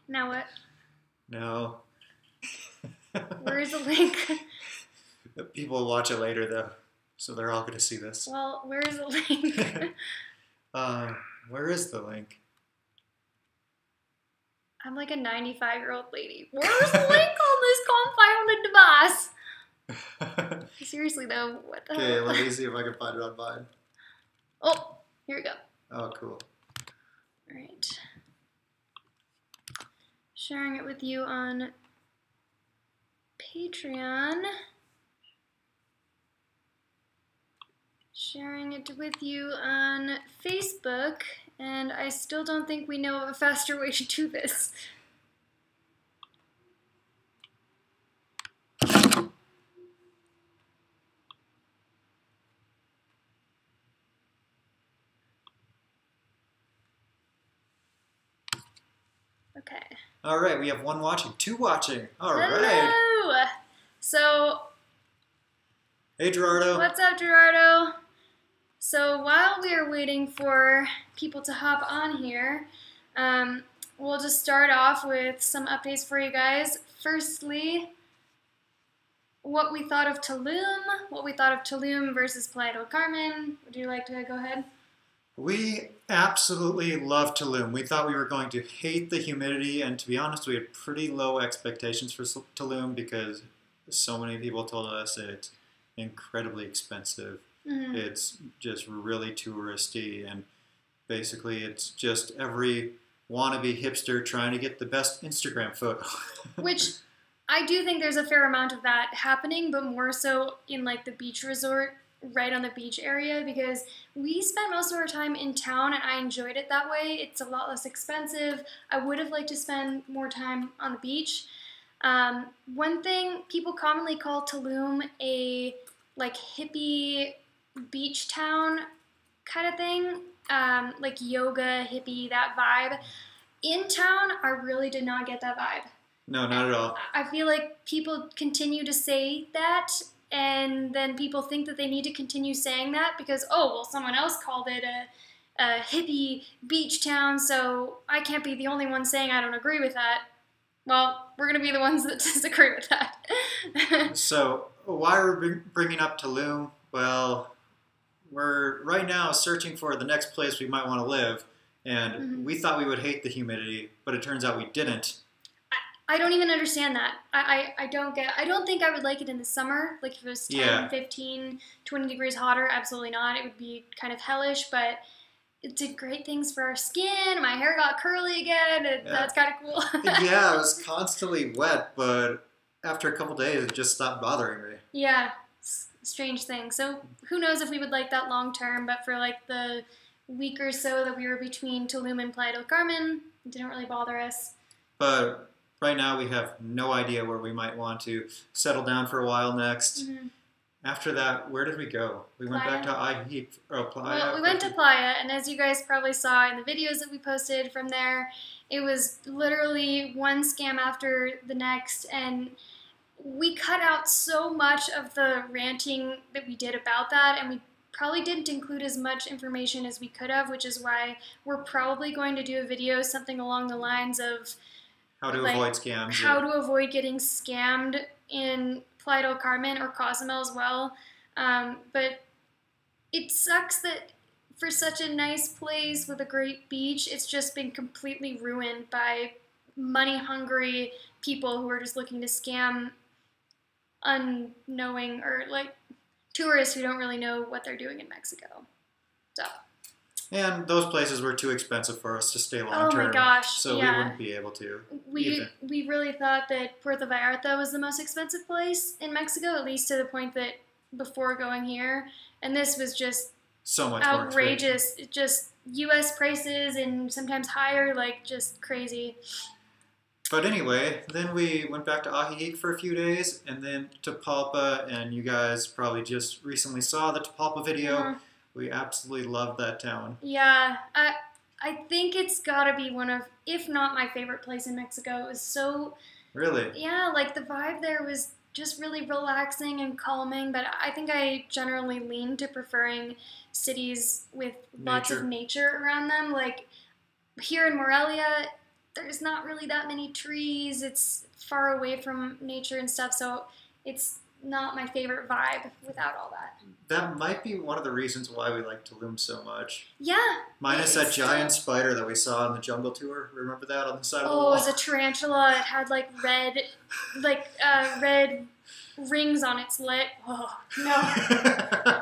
Now what? No. Where's the link? People will watch it later, though, so they're all going to see this. Well, where's the link? Where is the link? I'm like a 95-year-old lady. Where's the link on this confounded device? Seriously, though, what the Okay, hell? let me see if I can find it on mine. Oh, here we go. Oh, cool. All right. Sharing it with you on Patreon. Sharing it with you on Facebook. And I still don't think we know of a faster way to do this. Okay. All right, we have one watching, two watching. All right. Hello! So, Hey, Gerardo. what's up, Gerardo? So while we are waiting for people to hop on here, we'll just start off with some updates for you guys. Firstly, what we thought of Tulum versus Playa del Carmen. Would you like to go ahead? We absolutely love Tulum. We thought we were going to hate the humidity, and to be honest, we had pretty low expectations for Tulum because so many people told us it's incredibly expensive. Mm-hmm. It's just really touristy, and basically it's just every wannabe hipster trying to get the best Instagram photo. Which I do think there's a fair amount of that happening, but more so in like the beach resort, right on the beach area, because we spent most of our time in town and I enjoyed it that way. It's a lot less expensive. I would have liked to spend more time on the beach. One thing, people commonly call Tulum a like hippie beach town kind of thing, like yoga, hippie, that vibe. In town, I really did not get that vibe. No, not at all. I feel like people continue to say that, and then people think that they need to continue saying that because, oh, well, someone else called it a hippie beach town, so I can't be the only one saying I don't agree with that. Well, we're going to be the ones that disagree with that. So, why are we bringing up Tulum? Well, we're right now searching for the next place we might want to live, and we thought we would hate the humidity, but it turns out we didn't. I don't even understand that. I don't think I would like it in the summer. Like if it was 10, 15, 20 degrees hotter, absolutely not. It would be kind of hellish, but it did great things for our skin. My hair got curly again. That's kind of cool. Yeah, it was constantly wet, but after a couple days, it just stopped bothering me. Yeah, strange thing. So who knows if we would like that long term, but for like the week or so that we were between Tulum and Playa del Carmen, it didn't really bother us. But right now, we have no idea where we might want to settle down for a while next. After that, where did we go? We went back to Playa. Well, we went to Playa, and as you guys probably saw in the videos that we posted from there, it was literally one scam after the next, and we cut out so much of the ranting that we did about that, and we probably didn't include as much information as we could have, which is why we're probably going to do a video, something along the lines of how to avoid scams. How to avoid getting scammed in Playa del Carmen or Cozumel as well. But it sucks that for such a nice place with a great beach, it's just been completely ruined by money-hungry people who are just looking to scam unknowing or like tourists who don't really know what they're doing in Mexico. So. And those places were too expensive for us to stay long term. Oh my gosh! So yeah. we wouldn't be able to. We really thought that Puerto Vallarta was the most expensive place in Mexico, at least to the point that before going here, and this was just so much outrageous. Just U.S. prices and sometimes higher, like just crazy. But anyway, then we went back to Ajijic for a few days, and then Tapalpa, and you guys probably just recently saw the Tapalpa video. We absolutely love that town. Yeah, I think it's gotta be one of, if not my favorite place in Mexico. It was so... Really? Yeah, like the vibe there was just really relaxing and calming, but I think I generally lean to preferring cities with lots of nature around them. Like here in Morelia, there's not really that many trees. It's far away from nature and stuff, so it's not my favorite vibe without all that. That might be one of the reasons why we like Tulum so much. Yeah. Minus that giant spider that we saw on the jungle tour. Remember that on the side of the Oh, wall? it was a tarantula. It had like red rings on its leg. Oh, no.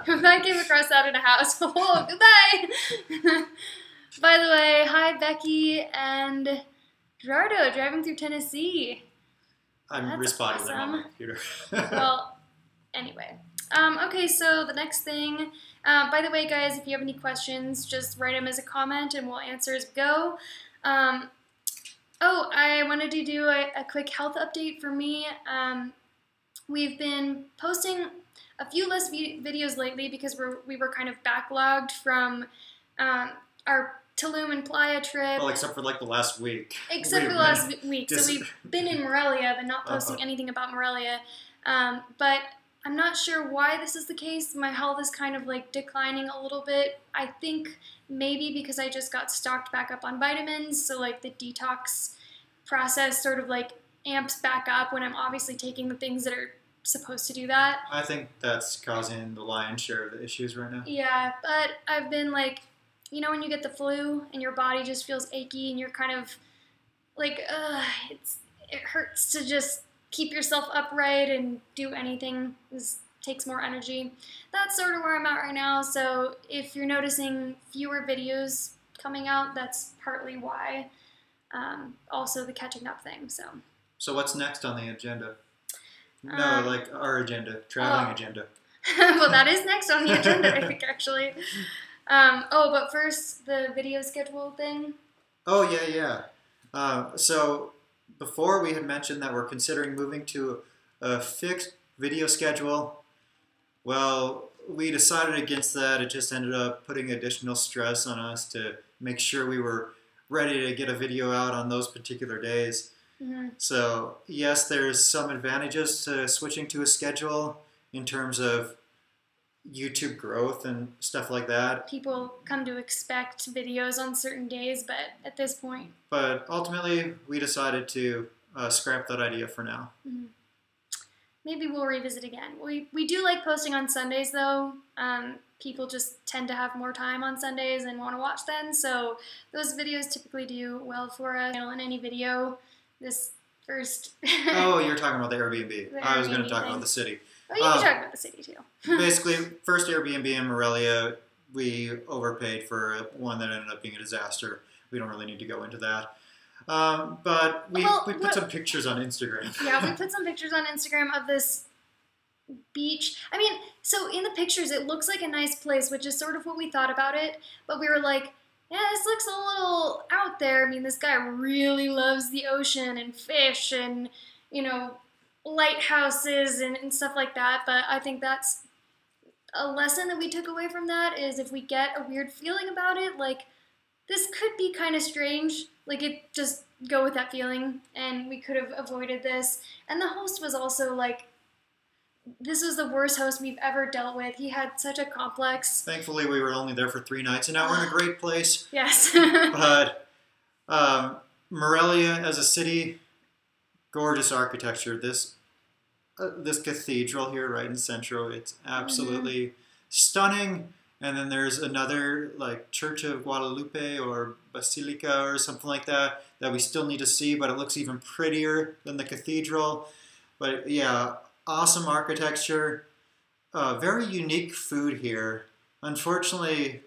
If I came across that in a house, oh, goodbye. By the way, hi Becky and Gerardo driving through Tennessee. I'm That's responding awesome. on my computer. Well, anyway. Okay, so the next thing, by the way, guys, if you have any questions, just write them as a comment and we'll answer as we go. I wanted to do a quick health update for me. We've been posting a few less videos lately because we were kind of backlogged from our Tulum and Playa trip. Well, except for like the last week. Except for the last week. So we've been in Morelia, but not posting anything about Morelia. But I'm not sure why this is the case. My health is kind of like declining a little bit. I think maybe because I just got stocked back up on vitamins. So like the detox process sort of like amps back up when I'm obviously taking the things that are supposed to do that. I think that's causing the lion's share of the issues right now. Yeah, but I've been like, you know, when you get the flu and your body just feels achy and you're kind of like, it hurts to just keep yourself upright and do anything. This takes more energy. That's sort of where I'm at right now. So if you're noticing fewer videos coming out, that's partly why. Also the catching up thing. So what's next on the agenda? No, like our agenda, traveling agenda. Well, that is next on the agenda, I think, actually. But first, the video schedule thing. Oh, yeah. So before we had mentioned that we're considering moving to a fixed video schedule. Well, we decided against that. It just ended up putting additional stress on us to make sure we were ready to get a video out on those particular days. Mm-hmm. So yes, there's some advantages to switching to a schedule in terms of YouTube growth and stuff like that. People come to expect videos on certain days, but at this point. But ultimately, we decided to scrap that idea for now. Mm-hmm. Maybe we'll revisit again. We do like posting on Sundays, though. People just tend to have more time on Sundays and want to watch then, so those videos typically do well for us. In any video, this first... Oh, you're talking about the Airbnb. I was going to talk thing. about the city. Oh, you can talk about the city, too. Basically, first Airbnb in Morelia, we overpaid for one that ended up being a disaster. We don't really need to go into that. But we put some pictures on Instagram. Yeah, we put some pictures on Instagram of this beach. I mean, so in the pictures, it looks like a nice place, which is sort of what we thought about it. But we were like, yeah, this looks a little out there. I mean, this guy really loves the ocean and fish and, lighthouses and stuff like that. But I think that's a lesson that we took away from that is if we get a weird feeling about it, like, this could be kind of strange. Like, just go with that feeling, and we could have avoided this. And the host was also, like, this was the worst host we've ever dealt with. He had such a complex... Thankfully, we were only there for 3 nights, and now we're in a great place. Yes. But Morelia as a city, gorgeous architecture. This cathedral here right in Centro, it's absolutely stunning. And then there's another, like, Church of Guadalupe or Basilica or something like that we still need to see, but it looks even prettier than the cathedral. But, yeah, awesome architecture. Very unique food here. Unfortunately,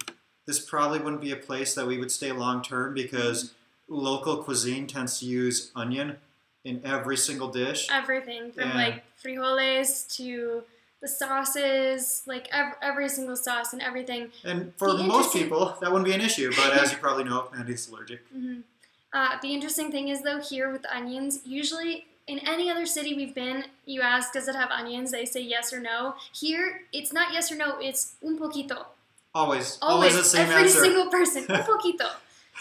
this probably wouldn't be a place that we would stay long-term because local cuisine tends to use onion in every single dish. Everything, from, like, frijoles to... the sauces, like every single sauce and everything. And for most people, that wouldn't be an issue, but as you probably know, Andy's allergic. Mm-hmm. The interesting thing is, though, here with the onions, usually in any other city we've been, you ask, does it have onions? They say yes or no. Here, it's not yes or no, it's un poquito. Always the same every answer. Single person, un poquito.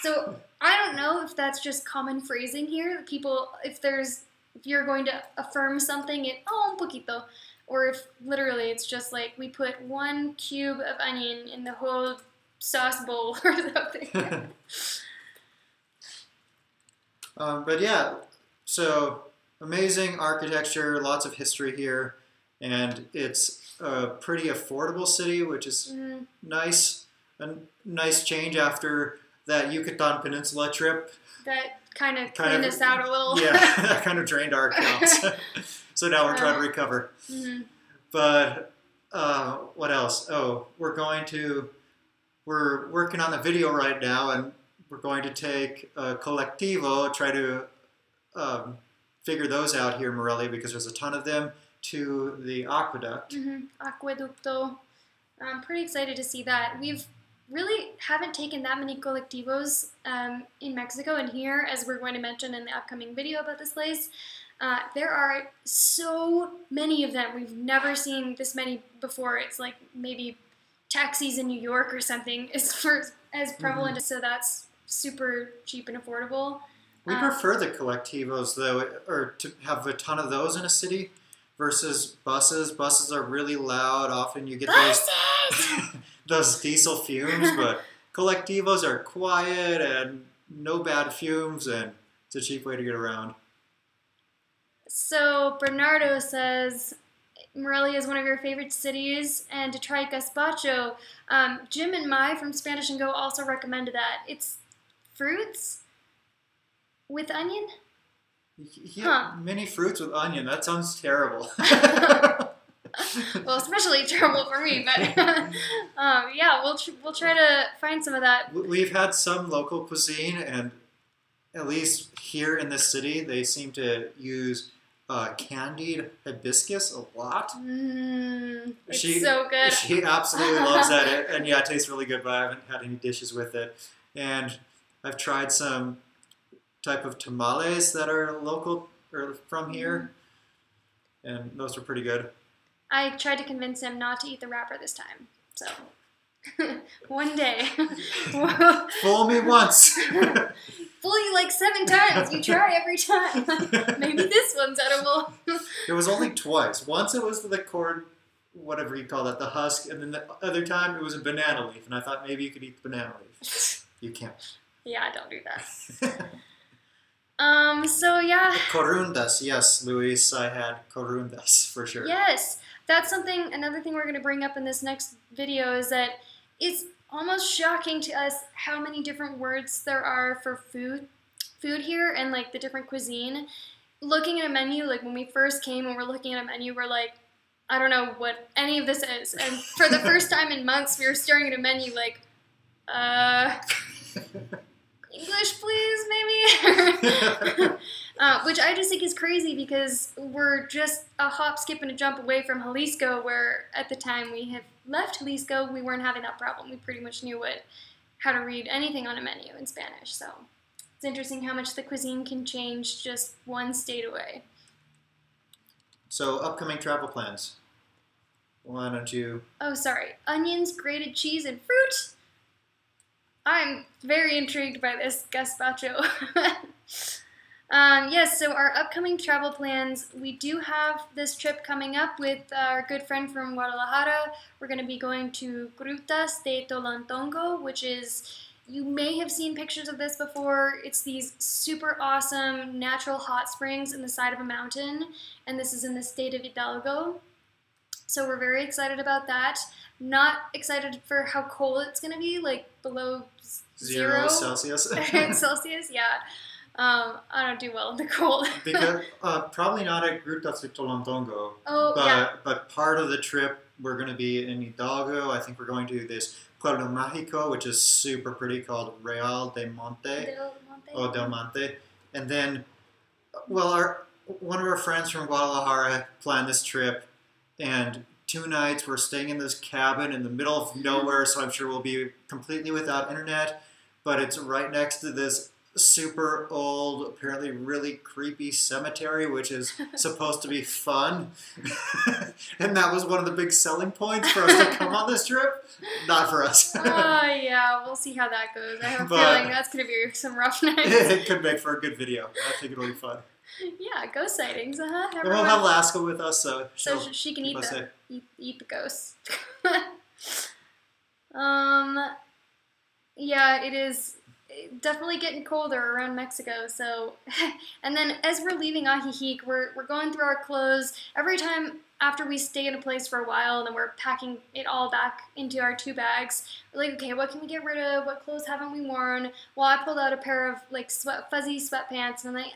So I don't know if that's just common phrasing here. People, if you're going to affirm something, un poquito. Or if literally it's just like we put 1 cube of onion in the whole sauce bowl or something. But yeah, so amazing architecture, lots of history here, and it's a pretty affordable city, which is nice. A nice change after that Yucatan Peninsula trip. That kind of cleaned us out a little. Yeah, that kind of drained our accounts. So now we're trying to recover. But what else? Oh, we're working on the video right now, and we're going to take a Colectivo, try to figure those out here in Morelia because there's a ton of them, to the aqueduct. Aqueducto. I'm pretty excited to see that. We've really haven't taken that many colectivos in Mexico and here, as we're going to mention in the upcoming video about this place. There are so many of them. We've never seen this many before. It's like maybe taxis in New York or something as prevalent. So that's super cheap and affordable. We prefer the colectivos, though, or to have a ton of those in a city versus buses. Buses are really loud. Often you get those diesel fumes, but colectivos are quiet and no bad fumes, and it's a cheap way to get around. So Bernardo says Morelia is one of your favorite cities, and to try gazpacho. Jim and Mai from Spanish and Go also recommended that. It's fruits with onion? Yeah, mini fruits with onion. That sounds terrible. Well, especially terrible for me, but yeah, we'll try to find some of that. We've had some local cuisine, and at least here in the city, they seem to use candied hibiscus a lot. It's so good. She absolutely loves that, and yeah, it tastes really good, but I haven't had any dishes with it. And I've tried some type of tamales that are local or from here, and those are pretty good. I tried to convince him not to eat the wrapper this time, so one day. Fool me once. Fool you like 7 times. You try every time. Maybe this one's edible. It was only twice. Once it was the corn, whatever you call that, the husk, and then the other time it was a banana leaf, and I thought maybe you could eat the banana leaf. You can't. Yeah, don't do that. So yeah. Corundas, yes, Luis, I had corundas for sure. Yes, that's another thing we're going to bring up in this next video is that it's almost shocking to us how many different words there are for food here and like the different cuisine. Looking at a menu, like when we first came and we're looking at a menu, we're like, I don't know what any of this is. And for the first time in months, we were staring at a menu like, English, please, maybe? Which I just think is crazy because we're just a hop, skip, and a jump away from Jalisco, where at the time we had left Jalisco, we weren't having that problem. We pretty much knew how to read anything on a menu in Spanish. So it's interesting how much the cuisine can change just one state away. So upcoming travel plans. Why don't you... Oh, sorry. Onions, grated cheese, and fruit? I'm very intrigued by this gazpacho. Yes, so our upcoming travel plans, we do have this trip coming up with our good friend from Guadalajara. We're going to be going to Grutas de Tolantongo, which is, you may have seen pictures of this before. It's these super awesome natural hot springs in the side of a mountain, and this is in the state of Hidalgo. So we're very excited about that. Not excited for how cold it's going to be, like below 0 Celsius. Celsius, yeah. I don't do well in the cold. Because probably not at Grutas de Tolantongo. Oh, yeah. But part of the trip, we're going to be in Hidalgo. I think we're going to this Pueblo Mágico, which is super pretty, called Real de Monte. Del Monte. And then, well, one of our friends from Guadalajara planned this trip, and 2 nights we're staying in this cabin in the middle of nowhere, so I'm sure we'll be completely without internet, but it's right next to this super old, apparently really creepy cemetery, which is supposed to be fun. And that was one of the big selling points for us to come on this trip. Not for us. Yeah, we'll see how that goes. I have a feeling that's going to be some rough nights. It could make for a good video. I think it'll be fun. Yeah, ghost sightings, And we'll have Laska with us, so she can eat the ghosts. Yeah, it is. definitely getting colder around Mexico. So, and then as we're leaving Ajijic, we're going through our clothes. Every time after we stay in a place for a while, and then we're packing it all back into our 2 bags, we're like, okay, what can we get rid of? What clothes haven't we worn? Well, I pulled out a pair of like fuzzy sweatpants, and I'm like,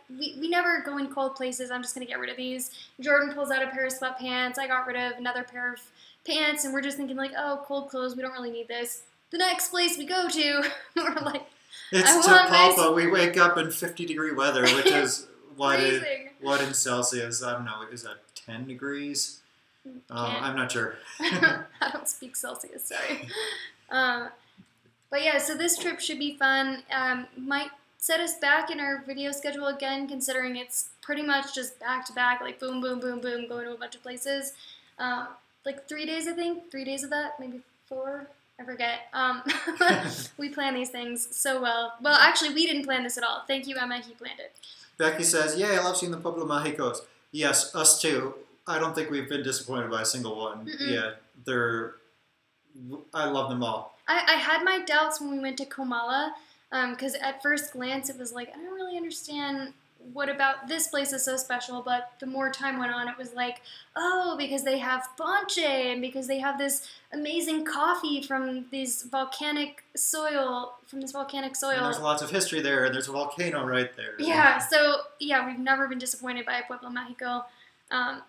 we never go in cold places. I'm just gonna get rid of these. Jordan pulls out a pair of sweatpants. I got rid of another pair of pants, and we're just thinking like, oh, cold clothes. We don't really need this. The next place we go to, we're like, it's Tapalpa. We wake up in 50-degree weather, which is what in Celsius? I don't know. Is that 10 degrees? I'm not sure. I don't speak Celsius, sorry. But yeah, so this trip should be fun. Might set us back in our video schedule again, considering it's pretty much just back to back, like boom, boom, boom, boom, going to a bunch of places. Like 3 days, I think. 3 days of that, maybe 4. I forget. We plan these things so well. Well, actually, we didn't plan this at all. Thank you, Emma. He planned it. Becky says, "Yay, I love seeing the Pueblo Mágicos." Yes, us too. I don't think we've been disappointed by a single one. Yeah, I love them all. I had my doubts when we went to Comala, because at first glance it was like, I don't really understand what about this place is so special, but the more time went on, it was like, oh, because they have ponche, and because they have this amazing coffee from this volcanic soil. And there's lots of history there, and there's a volcano right there. Yeah, so, yeah, we've never been disappointed by Pueblo Mágico.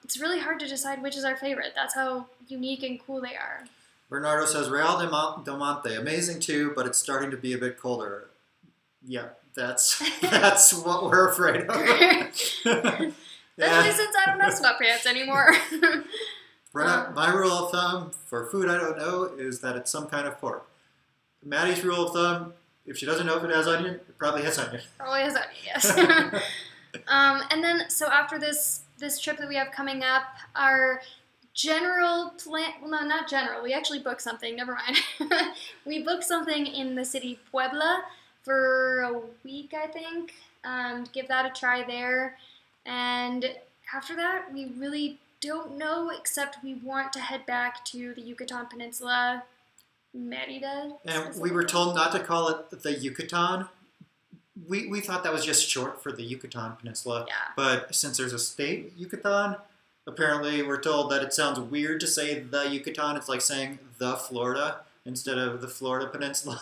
It's really hard to decide which is our favorite. That's how unique and cool they are. Bernardo says, Real del Monte, amazing too, but it's starting to be a bit colder. Yeah. That's what we're afraid of. Especially since I don't have sweatpants anymore. My rule of thumb for food I don't know is that it's some kind of pork. Maddie's rule of thumb, if she doesn't know if it has onion, it probably has onion. Probably has onion, yes. And then, so after this trip that we have coming up, our general plan, well, no, not general, we actually booked something, never mind. We booked something in the city Puebla for a week, I think, to give that a try there. And after that, we really don't know, except we want to head back to the Yucatan Peninsula, Merida. And we were told not to call it the Yucatan. We thought that was just short for the Yucatan Peninsula. Yeah. But since there's a state, Yucatan, apparently we're told that it sounds weird to say the Yucatan. It's like saying the Florida instead of the Florida Peninsula.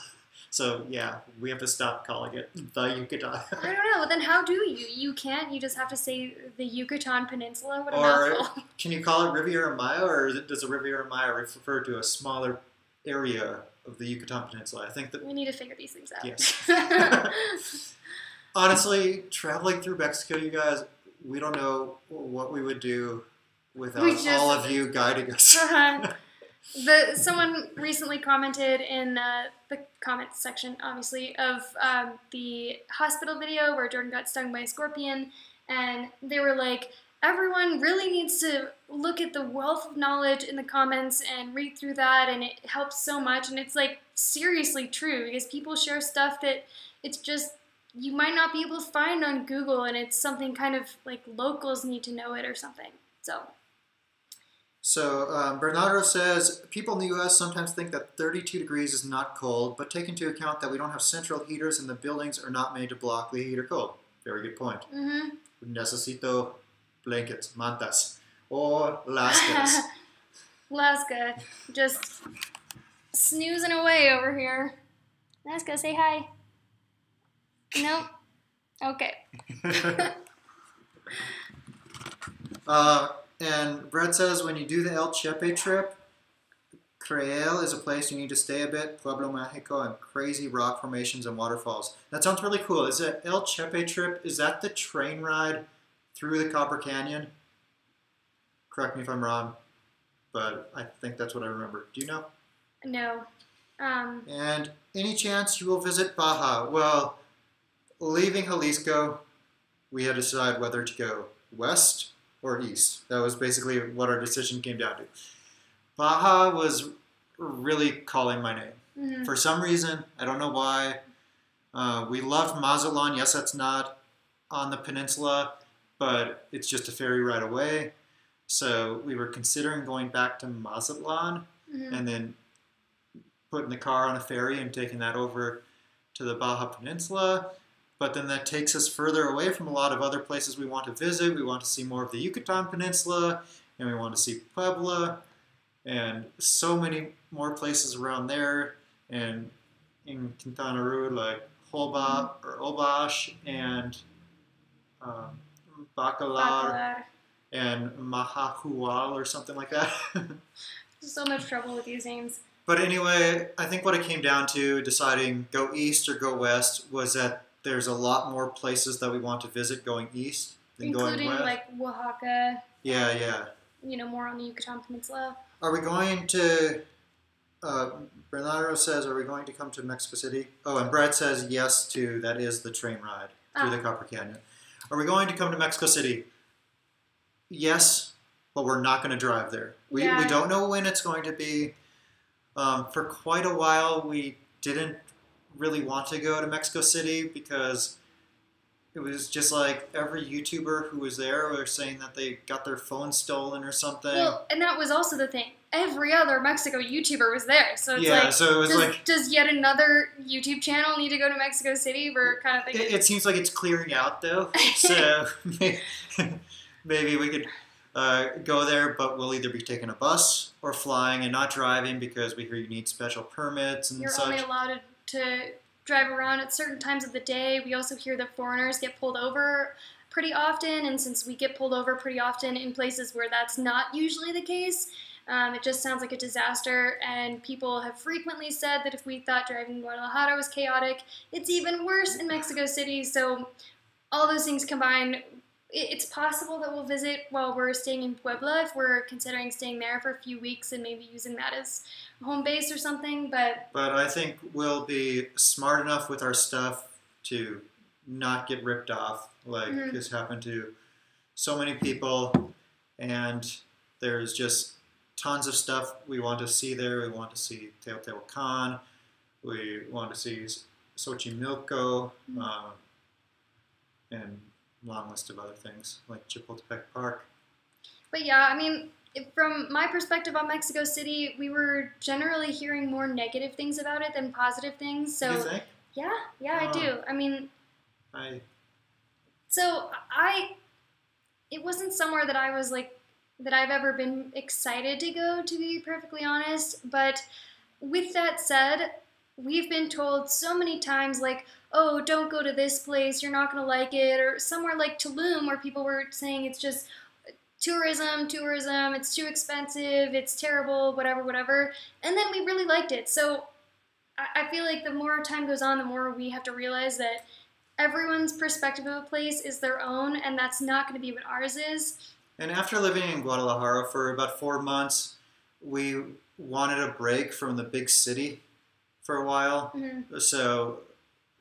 So, yeah, we have to stop calling it the Yucatan. I don't know. Then how do you? You can't. You just have to say the Yucatan Peninsula? What a mouthful. Can you call it Riviera Maya, or does the Riviera Maya refer to a smaller area of the Yucatan Peninsula? I think that we need to figure these things out. Yes. Honestly, traveling through Mexico, you guys, we don't know what we would do without all of you guiding us. Someone recently commented in the comments section, obviously, of the hospital video where Jordan got stung by a scorpion, and they were like, everyone really needs to look at the wealth of knowledge in the comments and read through that, and it helps so much. And it's like seriously true, because people share stuff that it's just you might not be able to find on Google, and it's something kind of like locals need to know it or something. So Bernardo says, people in the U.S. sometimes think that 32 degrees is not cold, but take into account that we don't have central heaters and the buildings are not made to block the heat or cold. Very good point. Necesito blankets, mantas, or lascas. Laska, just snoozing away over here. Laska, say hi. Nope. Okay. And Brett says, when you do the El Chepe trip, Creel is a place you need to stay a bit, Pueblo Mágico, and crazy rock formations and waterfalls. That sounds really cool. Is it El Chepe trip? Is that the train ride through the Copper Canyon? Correct me if I'm wrong, but I think that's what I remember. Do you know? No. And any chance you will visit Baja? Well, leaving Jalisco, we had to decide whether to go west or east. That was basically what our decision came down to. Baja was really calling my name. For some reason, I don't know why. We loved Mazatlan. Yes, that's not on the peninsula, but it's just a ferry right away. So we were considering going back to Mazatlan and then putting the car on a ferry and taking that over to the Baja Peninsula, but then that takes us further away from a lot of other places we want to visit. We want to see more of the Yucatan Peninsula, and we want to see Puebla, and so many more places around there, and in Quintana Roo, like Holba or Obash, and Bacalar, and Mahahual or something like that. So much trouble with these names. But anyway, I think what it came down to deciding go east or go west was that there's a lot more places that we want to visit going east than going west. Including like Oaxaca. Yeah, yeah. You know, more on the Yucatan Peninsula. Are we going to, Bernardo says, are we going to come to Mexico City? Oh, and Brett says yes to, that is the train ride through the Copper Canyon. Are we going to come to Mexico City? Yes, but we're not going to drive there. We don't know when it's going to be. For quite a while, we didn't really want to go to Mexico City because it was just like every YouTuber who was there were saying that they got their phone stolen or something. Well, and that was also the thing. Every other Mexico YouTuber was there. So it's yeah, so it was does yet another YouTube channel need to go to Mexico City? We're kind of thinking. It seems like it's clearing out, though. So maybe we could go there, but we'll either be taking a bus or flying and not driving because we hear you need special permits and such. You're only allowed to drive around at certain times of the day. We also hear that foreigners get pulled over pretty often, and since we get pulled over pretty often in places where that's not usually the case, it just sounds like a disaster, and people have frequently said that if we thought driving in Guadalajara was chaotic, it's even worse in Mexico City. So all those things combined, it's possible that we'll visit while we're staying in Puebla if we're considering staying there for a few weeks and maybe using that as home base or something. But I think we'll be smart enough with our stuff to not get ripped off like has happened to so many people. And there's just tons of stuff we want to see there. We want to see Teotihuacan. We want to see Xochimilco. And long list of other things like Chapultepec Park. But yeah, I mean, from my perspective on Mexico City, we were generally hearing more negative things about it than positive things. So you think? Yeah, I do. I mean, it wasn't somewhere that I was like that I've ever been excited to go, to be perfectly honest. But with that said, we've been told so many times, like, oh, don't go to this place, you're not going to like it, or somewhere like Tulum where people were saying it's just tourism, it's too expensive, it's terrible, whatever, and then we really liked it. So I feel like the more time goes on, the more we have to realize that everyone's perspective of a place is their own, and that's not going to be what ours is. And after living in Guadalajara for about 4 months, we wanted a break from the big city for a while. So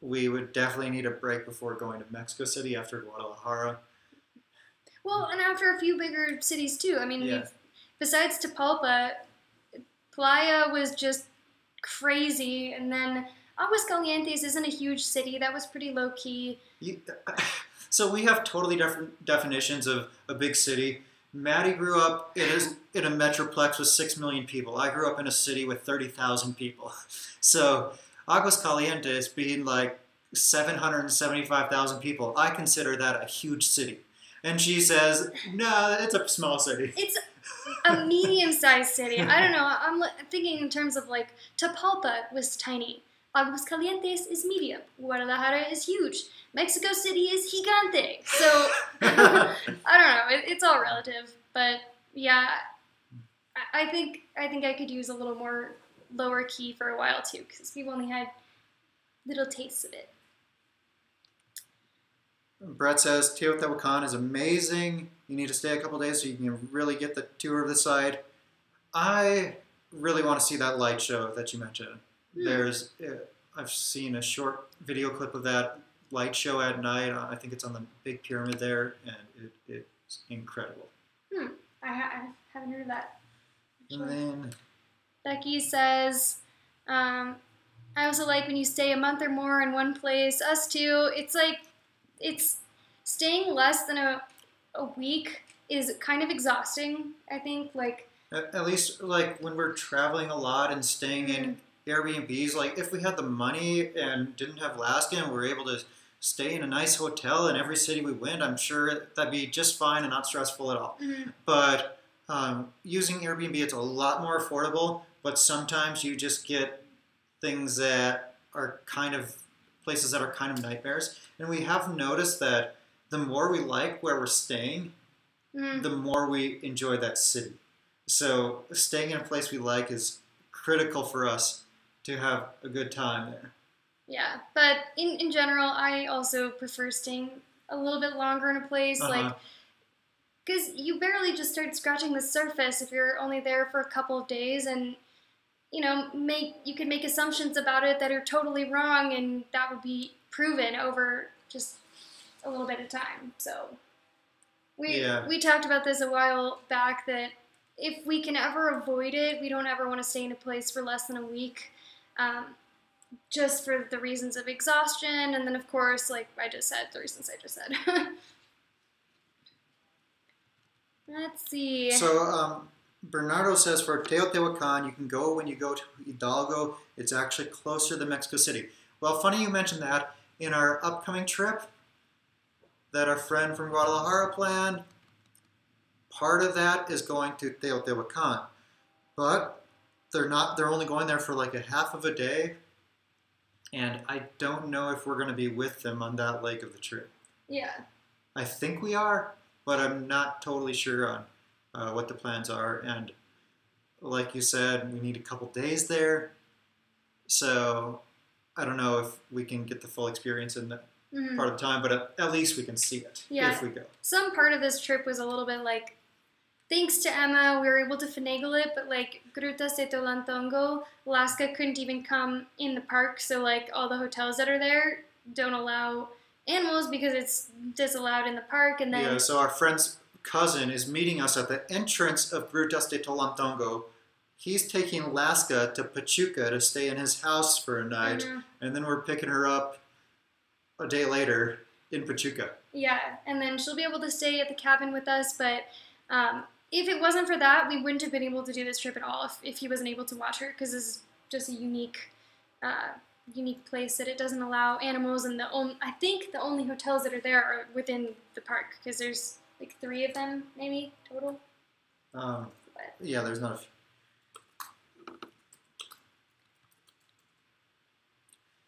we would definitely need a break before going to Mexico City after Guadalajara. Well, and after a few bigger cities too. I mean, besides Tapalpa, Playa was just crazy, and then Aguascalientes isn't a huge city. That was pretty low key. So we have totally different definitions of a big city. Maddie grew up in a metroplex with 6 million people. I grew up in a city with 30,000 people. So Aguascalientes being like 775,000 people, I consider that a huge city. And she says, no, it's a small city. It's a medium-sized city. I don't know. I'm thinking in terms of like Tapalpa was tiny. Aguascalientes is medium. Guadalajara is huge. Mexico City is gigante. So I don't know. It's all relative. But yeah, I think I could use a little more lower key for a while too, because we've only had little tastes of it. Brett says Teotihuacan is amazing. You need to stay a couple days so you can really get the tour of the site. I really want to see that light show that you mentioned. I've seen a short video clip of that light show at night. I think it's on the big pyramid there, and it's incredible. I haven't heard of that. And then Becky says, I also like when you stay a month or more in one place. Us too. It's like, it's staying less than a week is kind of exhausting, I think. Like, at least like when we're traveling a lot and staying in Airbnbs. Like if we had the money and didn't have Alaska and we were able to stay in a nice hotel in every city we went, I'm sure that'd be just fine and not stressful at all. Mm-hmm. But using Airbnb, it's a lot more affordable, but sometimes you just get things that are kind of places that are kind of nightmares. And we have noticed that the more we like where we're staying, Mm-hmm. the more we enjoy that city. So staying in a place we like is critical for us to have a good time there. Yeah, but in general, I also prefer staying a little bit longer in a place, like, because you barely just start scratching the surface if you're only there for a couple of days, and you could make assumptions about it that are totally wrong, and that would be proven over just a little bit of time. So we talked about this a while back that if we can ever avoid it, we don't ever want to stay in a place for less than a week. Just for the reasons of exhaustion, and then of course, like I just said, the reasons I just said. Let's see. So Bernardo says for Teotihuacan, you can go when you go to Hidalgo. It's actually closer than Mexico City. Well, funny you mentioned that. In our upcoming trip that our friend from Guadalajara planned, part of that is going to Teotihuacan. But they're only going there for like a half of a day. And I don't know if we're going to be with them on that leg of the trip. Yeah. I think we are, but I'm not totally sure on what the plans are. And like you said, we need a couple days there. So I don't know if we can get the full experience in that part of the time, but at least we can see it if we go. Some part of this trip was a little bit like, thanks to Emma, we were able to finagle it, but like Grutas de Tolantongo, Alaska couldn't even come in the park, so like all the hotels that are there don't allow animals because it's disallowed in the park. And then yeah, so our friend's cousin is meeting us at the entrance of Grutas de Tolantongo. He's taking Alaska to Pachuca to stay in his house for a night, and then we're picking her up a day later in Pachuca. Yeah, and then she'll be able to stay at the cabin with us, but if it wasn't for that, we wouldn't have been able to do this trip at all if he wasn't able to watch her, because this is just a unique place that it doesn't allow animals, and I think the only hotels that are there are within the park, because there's like 3 of them maybe total. Yeah, there's not a few.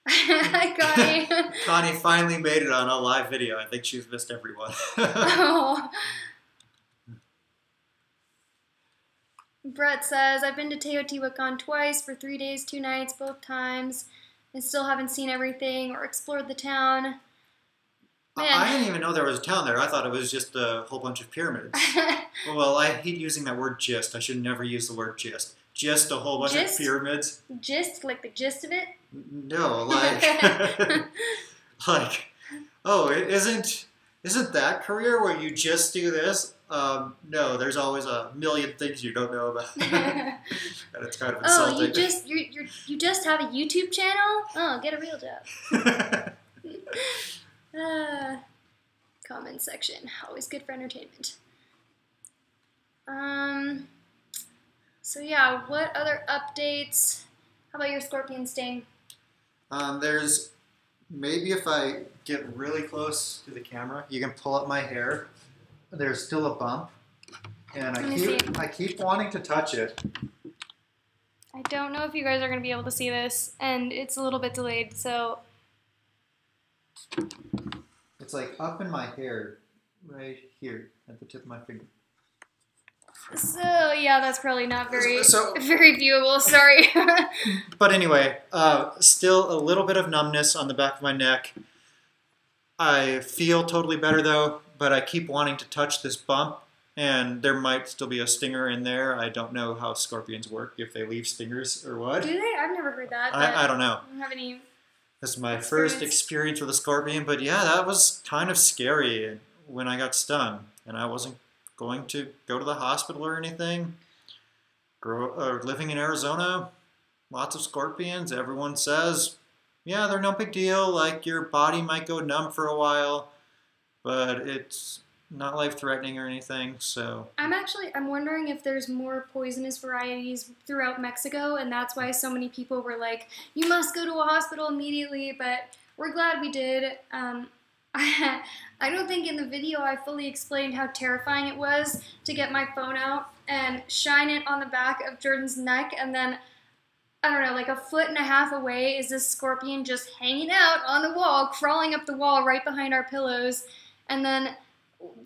Hi, Connie. Connie finally made it on a live video. I think she's missed everyone. Oh. Brett says, I've been to Teotihuacan twice for 3 days, 2 nights, both times, and still haven't seen everything or explored the town. Man. I didn't even know there was a town there. I thought it was just a whole bunch of pyramids. Well, I hate using that word gist. I should never use the word gist. Just a whole bunch of pyramids. Gist? Like the gist of it? No, like... like, oh, isn't that career where you just do this? No, there's always a million things you don't know about. And it's kind of insulting. Oh, you just have a YouTube channel? Oh, get a real job. Comment section, always good for entertainment. So yeah, what other updates? How about your scorpion sting? There's maybe if I get really close to the camera, you can pull up my hair. There's still a bump, and I keep wanting to touch it. I don't know if you guys are going to be able to see this, and it's a little bit delayed, so... It's like up in my hair, right here, at the tip of my finger. So, yeah, that's probably not very viewable, sorry. But anyway, still a little bit of numbness on the back of my neck. I feel totally better, though, but I keep wanting to touch this bump, and there might still be a stinger in there. I don't know how scorpions work, if they leave stingers or what. Do they? I've never heard that. I don't know. I don't have any... This is my first experience with a scorpion, but yeah, that was kind of scary when I got stung, and I wasn't going to go to the hospital or anything. Living in Arizona, lots of scorpions. Everyone says, yeah, they're no big deal. Like, your body might go numb for a while, but it's not life-threatening or anything. So I'm wondering if there's more poisonous varieties throughout Mexico, and that's why so many people were like, "You must go to a hospital immediately." But we're glad we did. I don't think in the video I fully explained how terrifying it was to get my phone out and shine it on the back of Jordan's neck, and then I don't know, like a foot and a half away is this scorpion just hanging out on the wall, crawling up the wall right behind our pillows, and then.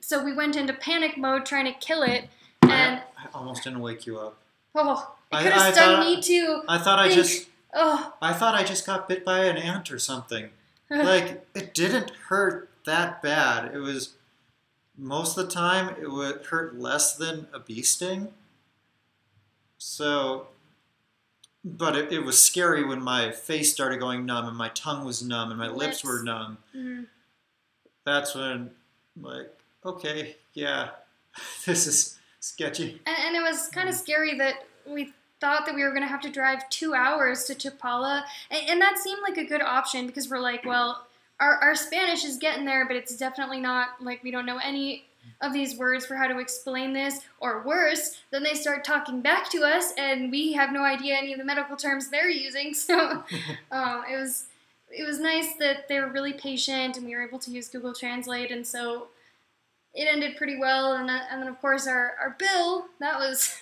So we went into panic mode trying to kill it, and I almost didn't wake you up. oh, it could have stung me too. I thought I just got bit by an ant or something. Like, it didn't hurt that bad. It was, most of the time, it would hurt less than a bee sting. So, but it was scary when my face started going numb and my tongue was numb and my lips were numb. Mm-hmm. That's when, like, okay, yeah, this is sketchy. And it was kind of scary that we thought that we were going to have to drive 2 hours to Chapala. And that seemed like a good option because we're like, well, our Spanish is getting there, but it's definitely not, like, we don't know any of these words for how to explain this. Or worse, then they start talking back to us and we have no idea any of the medical terms they're using. So it was nice that they were really patient and we were able to use Google Translate, and so it ended pretty well. And then of course our bill, that was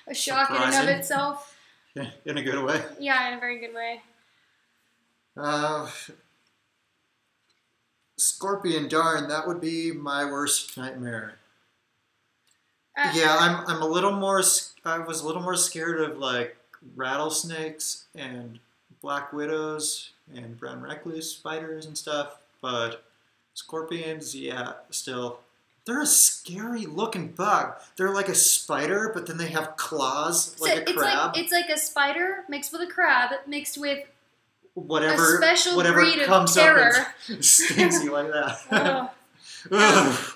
a shock in and of itself. In a good way? Yeah, in a very good way. Scorpion, darn, that would be my worst nightmare. Yeah, I'm a little more, I was a little more scared of like rattlesnakes and black widows and brown recluse spiders and stuff, but scorpions, yeah, still. They're a scary looking bug. They're like a spider, but then they have claws like a crab. It's like a spider mixed with a crab mixed with whatever, a special whatever breed of comes terror. Up and stings you like that.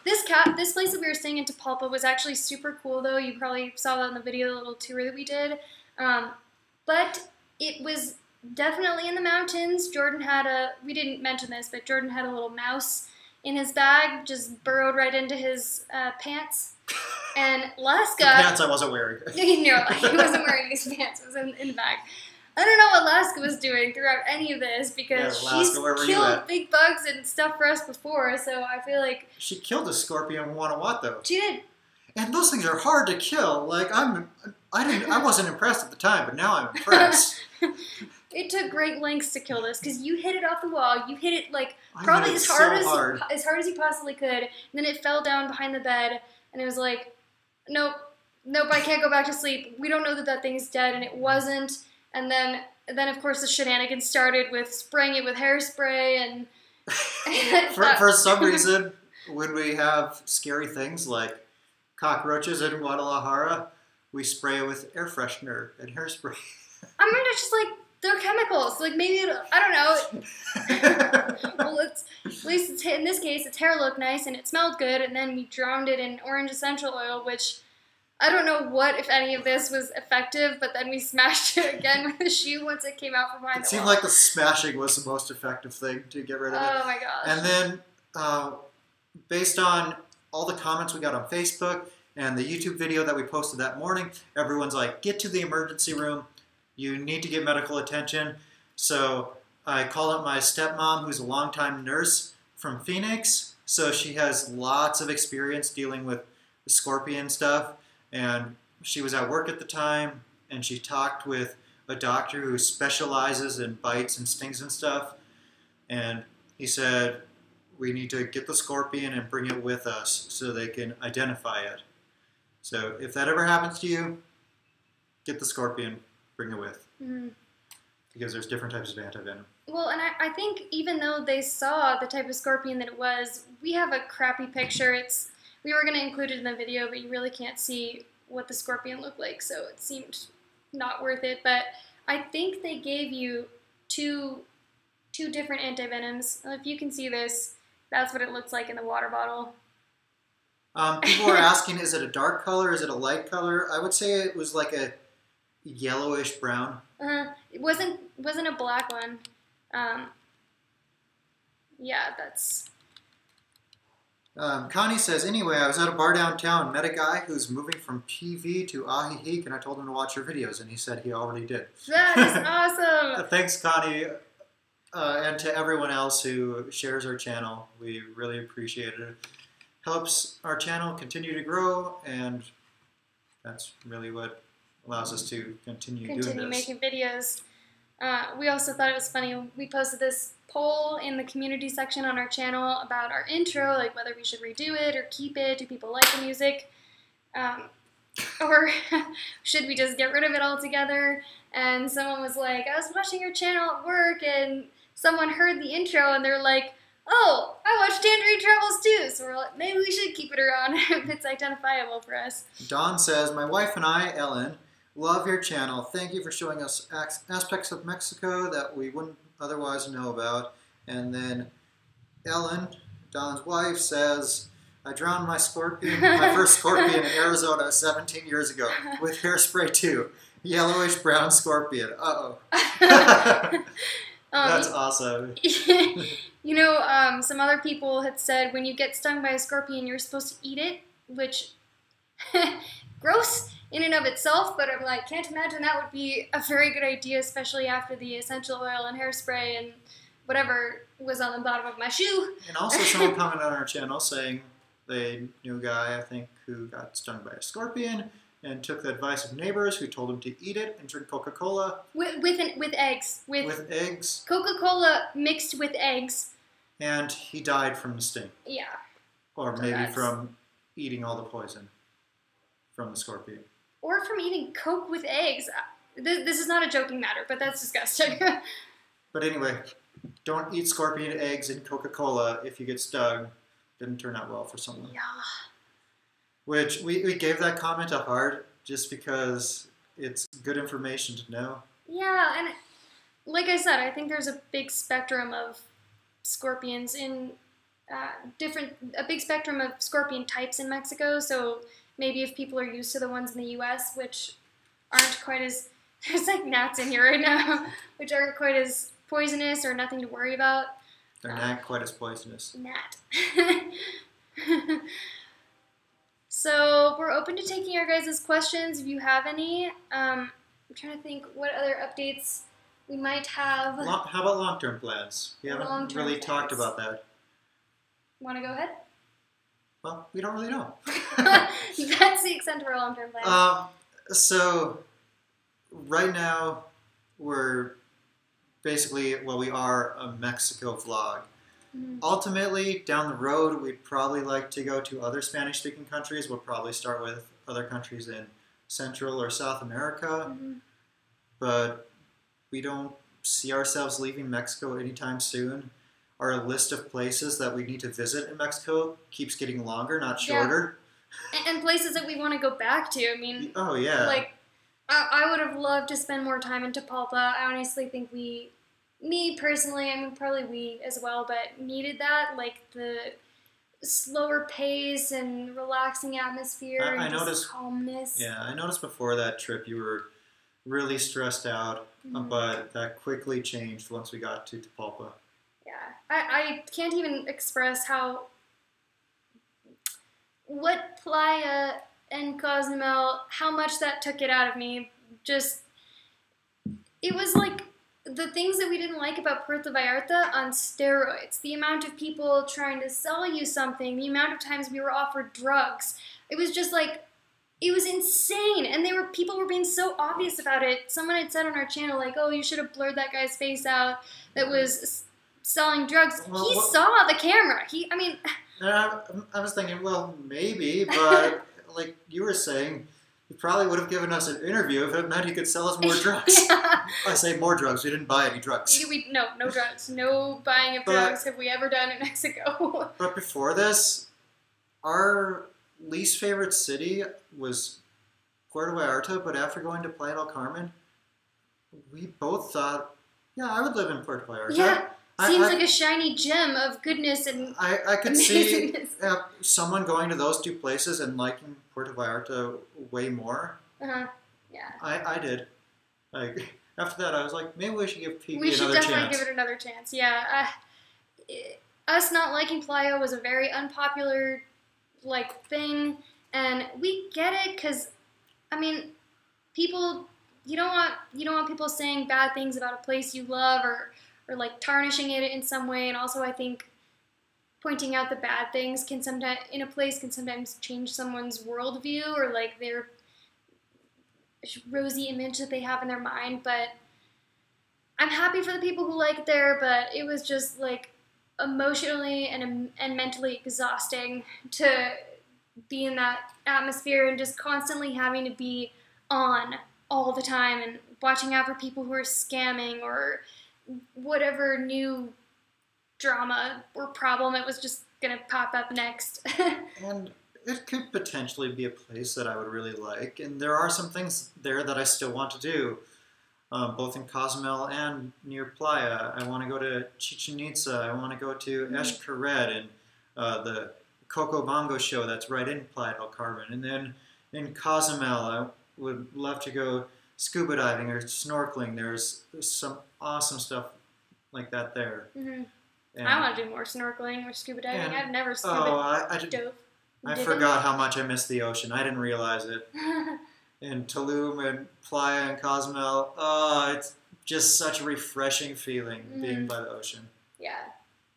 This place that we were staying in Tapalpa was actually super cool, though. You probably saw that in the video, the little tour that we did. But it was definitely in the mountains. We didn't mention this, but Jordan had a little mouse in his bag, just burrowed right into his pants. And Laska... The pants I wasn't wearing. No, he wasn't wearing his pants. It was in the bag. I don't know what Laska was doing throughout any of this, because she's killed big bugs and stuff for us before, so I feel like... She killed a scorpion in Guanajuato, though. She did. And those things are hard to kill. Like, I wasn't impressed at the time, but now I'm impressed. It took great lengths to kill this, because you hit it off the wall. You hit it, like, probably as hard as you possibly could. And then it fell down behind the bed, and it was like, nope, I can't go back to sleep. We don't know that thing's dead, and it wasn't. And then of course, the shenanigans started with spraying it with hairspray, and... for some reason, when we have scary things like cockroaches in Guadalajara, we spray it with air freshener and hairspray. I mean, it's just like, they're chemicals. Like, maybe, I don't know. Well, at least in this case, its hair looked nice and it smelled good, and then we drowned it in orange essential oil, which I don't know what, if any of this was effective, but then we smashed it again with the shoe once it came out from behind the wall. It seemed like the smashing was the most effective thing to get rid of it. Oh my gosh. And then, based on all the comments we got on Facebook and the YouTube video that we posted that morning, everyone's like, get to the emergency room. You need to get medical attention. So I called up my stepmom, who's a longtime nurse from Phoenix. So she has lots of experience dealing with the scorpion stuff. And she was at work at the time, and she talked with a doctor who specializes in bites and stings and stuff. And he said, we need to get the scorpion and bring it with us so they can identify it. So if that ever happens to you, get the scorpion, bring it with. Mm-hmm. Because there's different types of antivenom. Well, and I think even though they saw the type of scorpion that it was, we have a crappy picture. We were going to include it in the video, but you really can't see what the scorpion looked like, so it seemed not worth it. But I think they gave you two different antivenoms. If you can see this, that's what it looks like in the water bottle. People are asking, is it a dark color? Is it a light color? I would say it was like a yellowish brown. It wasn't a black one. Yeah, that's... Connie says, anyway, I was at a bar downtown, met a guy who's moving from PV to Ahihi, and I told him to watch your videos, and he said he already did. That is awesome. Thanks, Connie, and to everyone else who shares our channel. We really appreciate it. It helps our channel continue to grow, and that's really what allows us to continue doing this. Making videos. We also thought it was funny. We posted this poll in the community section on our channel about our intro, like whether we should redo it or keep it. Do people like the music? Or should we just get rid of it altogether? And someone was like, I was watching your channel at work and someone heard the intro and they're like, oh, I watch Tangerine Travels too. So we're like, maybe we should keep it around if it's identifiable for us. Dawn says, my wife and I, Ellen, love your channel. Thank you for showing us aspects of Mexico that we wouldn't otherwise know about. And then Ellen, Don's wife, says, I drowned my first scorpion in Arizona 17 years ago with hairspray too. Yellowish brown scorpion. Uh-oh. That's awesome. You know, some other people had said when you get stung by a scorpion, you're supposed to eat it, which, gross in and of itself, but I'm like, can't imagine that would be a very good idea, especially after the essential oil and hairspray and whatever was on the bottom of my shoe. And also someone commented on our channel saying they knew a guy, I think, who got stung by a scorpion and took the advice of neighbors who told him to eat it and drink Coca-Cola. With eggs. With eggs. Coca-Cola mixed with eggs. And he died from the sting. Yeah. Or maybe from eating all the poison from the scorpion. Or from eating Coke with eggs. This is not a joking matter, but that's disgusting. But anyway, don't eat scorpion eggs and Coca-Cola if you get stung. Didn't turn out well for someone. Yeah. Which, we gave that comment a heart just because it's good information to know. Yeah, and like I said, I think there's a big spectrum of scorpions in a big spectrum of scorpion types in Mexico, so maybe if people are used to the ones in the U.S., which aren't quite as, there's like gnats in here right now, which aren't quite as poisonous or nothing to worry about. They're not quite as poisonous. Gnat. So we're open to taking your guys' questions if you have any. I'm trying to think what other updates we might have. How about long-term plans? We haven't really talked about that. Want to go ahead? Well, we don't really know. That's the extent of our long-term plans. So, right now, we're basically, we are a Mexico vlog. Mm-hmm. Ultimately, down the road, we'd probably like to go to other Spanish-speaking countries. We'll probably start with other countries in Central or South America. Mm-hmm. But we don't see ourselves leaving Mexico anytime soon. Our list of places that we need to visit in Mexico keeps getting longer, not shorter. Yeah. And places that we want to go back to. I mean, oh yeah. Like, I would have loved to spend more time in Tapalpa. I honestly think me personally, I mean, probably we as well, but needed that, like the slower pace and relaxing atmosphere and just calmness. Yeah, I noticed before that trip you were really stressed out, but that quickly changed once we got to Tapalpa. Yeah, I can't even express what Playa and Cozumel, how much that took it out of me. Just, it was like the things that we didn't like about Puerto Vallarta on steroids. The amount of people trying to sell you something, the amount of times we were offered drugs. It was just like, it was insane, and people were being so obvious about it. Someone had said on our channel, like, oh, you should have blurred that guy's face out that was selling drugs. Well, he saw the camera. I was thinking, well, maybe, but like you were saying, he probably would have given us an interview if it meant he could sell us more drugs. Yeah. I say more drugs. We didn't buy any drugs. No drugs. No buying of drugs have we ever done in Mexico. But before this, our least favorite city was Puerto Vallarta, but after going to Playa del Carmen, we both thought, yeah, I would live in Puerto Vallarta. Yeah. Seems like a shiny gem of goodness and I could see someone going to those two places and liking Puerto Vallarta way more. Uh-huh. Yeah. I did. Like, after that, I was like, maybe we should give PV another chance. We should definitely give it another chance. Yeah. us not liking Playa was a very unpopular like thing, and we get it because I mean, people you don't want people saying bad things about a place you love or like tarnishing it in some way, and also I think pointing out the bad things can sometimes in a place can sometimes change someone's worldview or like their rosy image that they have in their mind. But I'm happy for the people who like it there, but it was just like emotionally and mentally exhausting to be in that atmosphere and just constantly having to be on all the time and watching out for people who are scamming or whatever new drama or problem it was just gonna pop up next. And it could potentially be a place that I would really like, and there are some things there that I still want to do, both in Cozumel and near Playa. I want to go to Chichen Itza. I want to go to Xcaret and the Coco Bongo show that's right in Playa del Carmen. And then in Cozumel, I would love to go scuba diving or snorkeling. There's some awesome stuff like that there. Mm-hmm. And, I want to do more snorkeling or scuba diving. I've never scuba dove. I forgot how much I miss the ocean. I didn't realize it. In Tulum and Playa and Cozumel, it's just such a refreshing feeling being by the ocean. Yeah.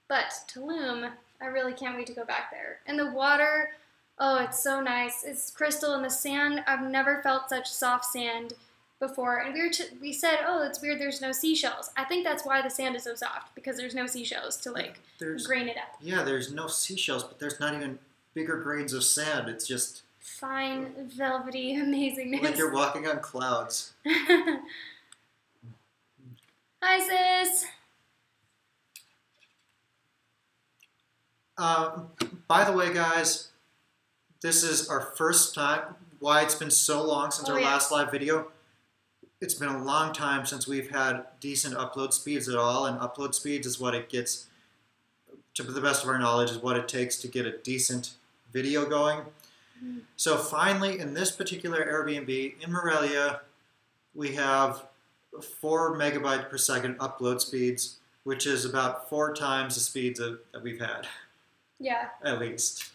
But Tulum, I really can't wait to go back there. And the water, oh, it's so nice. It's crystal, and the sand, I've never felt such soft sand before. And we said, oh, it's weird there's no seashells. I think that's why the sand is so soft, because there's no seashells to grain it up. Yeah, there's no seashells, but there's not even bigger grains of sand. It's just fine, velvety amazingness. like you're walking on clouds. Hi, sis. By the way, guys, this is our first time. Why it's been so long since our last live video. It's been a long time since we've had decent upload speeds at all, and upload speeds is what it gets, to the best of our knowledge, is what it takes to get a decent video going. So finally, in this particular Airbnb in Morelia, we have 4 megabyte per second upload speeds, which is about 4 times the speeds that we've had. Yeah. At least.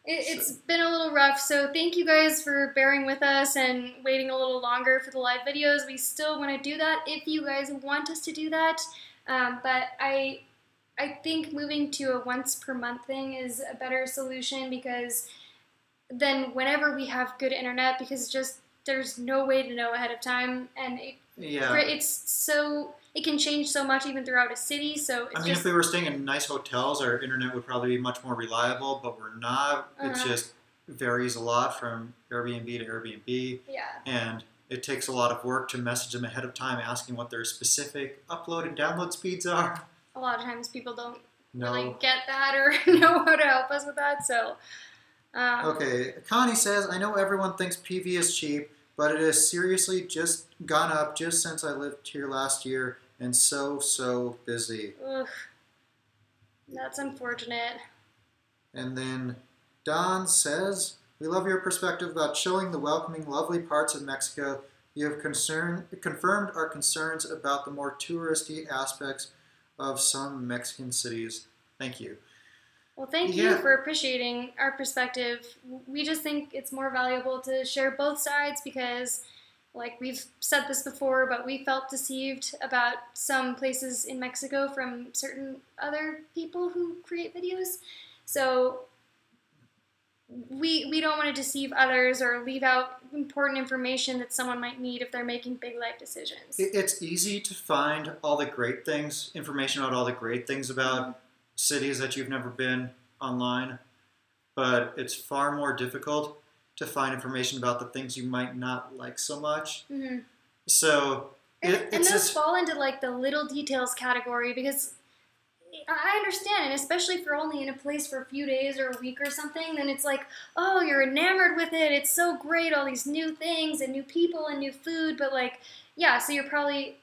It's been a little rough, so thank you guys for bearing with us and waiting a little longer for the live videos. We still want to do that if you guys want us to do that, but I think moving to a once per month thing is a better solution, because then whenever we have good internet, because just there's no way to know ahead of time, and it can change so much even throughout a city. So it's if we were staying in nice hotels, our internet would probably be much more reliable, but we're not. It just varies a lot from Airbnb to Airbnb. Yeah. And it takes a lot of work to message them ahead of time asking what their specific upload and download speeds are. A lot of times people don't really get that or know how to help us with that. So, okay, Connie says, I know everyone thinks PV is cheap, but it has seriously just gone up just since I lived here last year, and so busy. Ugh. That's unfortunate. And then Don says, we love your perspective about showing the welcoming, lovely parts of Mexico. You have confirmed our concerns about the more touristy aspects of some Mexican cities. Thank you. Well, thank you for appreciating our perspective. We just think it's more valuable to share both sides because, like we've said this before, but we felt deceived about some places in Mexico from certain other people who create videos. So we don't want to deceive others or leave out important information that someone might need if they're making big life decisions. It's easy to find all the great things, information about all the great things about cities that you've never been online, but it's far more difficult to find information about the things you might not like so much. So and those fall into like the little details category, because I understand, and especially if you're only in a place for a few days or a week or something, then it's like, oh, you're enamored with it, it's so great, all these new things and new people and new food, but like, yeah, so you're probably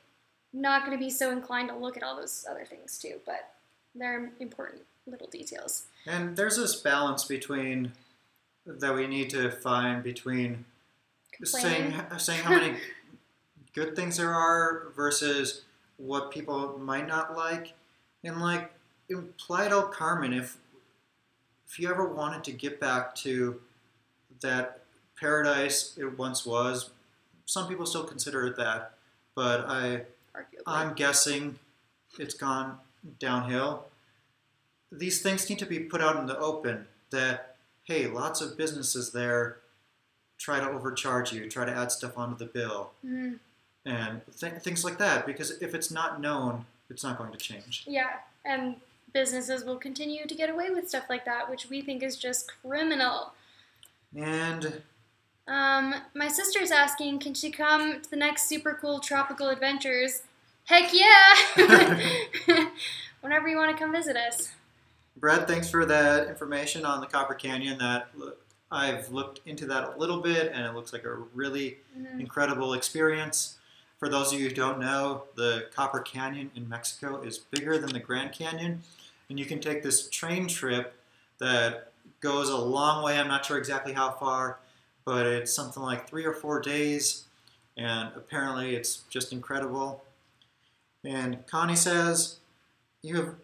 not going to be so inclined to look at all those other things too, but they're important little details. And there's this balance between that we need to find between saying how many good things there are versus what people might not like. And like, in Playa del Carmen, if you ever wanted to get back to that paradise it once was, some people still consider it that, but I'm guessing it's gone downhill. These things need to be put out in the open that, hey, lots of businesses there try to overcharge you, try to add stuff onto the bill, and things like that, because if it's not known, it's not going to change. Yeah, and businesses will continue to get away with stuff like that, which we think is just criminal. And my sister's asking, can she come to the next super cool tropical adventures? Heck yeah! Whenever you want to come visit us. Brett, thanks for that information on the Copper Canyon. I've looked into that a little bit, and it looks like a really incredible experience. For those of you who don't know, the Copper Canyon in Mexico is bigger than the Grand Canyon, and you can take this train trip that goes a long way. I'm not sure exactly how far, but it's something like 3 or 4 days, and apparently it's just incredible. And Connie says, you